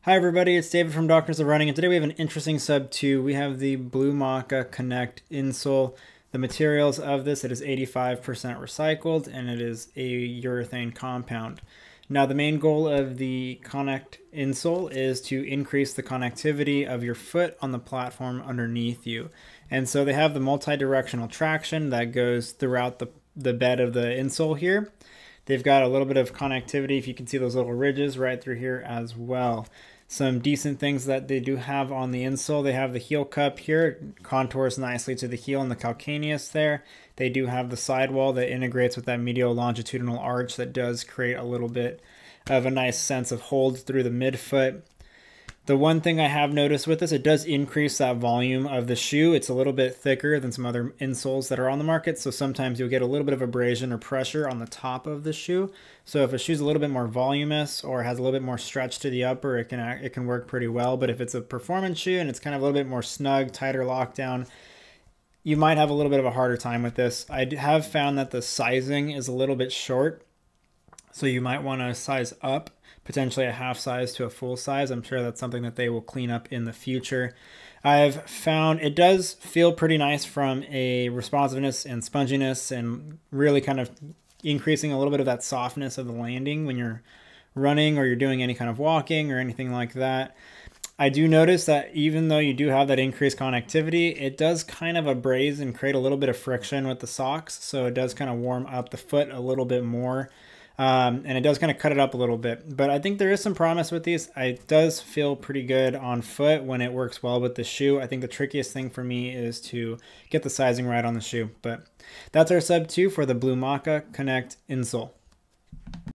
Hi everybody, it's David from Doctors of Running, and today we have an interesting sub 2. We have the Blumaka Konnect insole. The materials of this, it is 85% recycled, and it is a urethane compound. Now the main goal of the Konnect insole is to increase the connectivity of your foot on the platform underneath you. And so they have the multi-directional traction that goes throughout the bed of the insole here. They've got a little bit of connectivity, if you can see those little ridges right through here as well. Some decent things that they do have on the insole. They have the heel cup here. It contours nicely to the heel and the calcaneus there. They do have the sidewall that integrates with that medial longitudinal arch that does create a little bit of a nice sense of hold through the midfoot. The one thing I have noticed with this, it does increase that volume of the shoe. It's a little bit thicker than some other insoles that are on the market, so sometimes you'll get a little bit of abrasion or pressure on the top of the shoe. So if a shoe's a little bit more voluminous or has a little bit more stretch to the upper, it can work pretty well. But if it's a performance shoe and it's kind of a little bit more snug, tighter lockdown, you might have a little bit of a harder time with this. I have found that the sizing is a little bit short, so you might want to size up, potentially a half size to a full size. I'm sure that's something that they will clean up in the future. I've found it does feel pretty nice from a responsiveness and sponginess, and really kind of increasing a little bit of that softness of the landing when you're running or you're doing any kind of walking or anything like that. I do notice that even though you do have that increased connectivity, it does kind of abrade and create a little bit of friction with the socks. So it does kind of warm up the foot a little bit more. And it does kind of cut it up a little bit, but I think there is some promise with these. It does feel pretty good on foot when it works well with the shoe. I think the trickiest thing for me is to get the sizing right on the shoe, but that's our sub 2 for the Blumaka Konnect insole.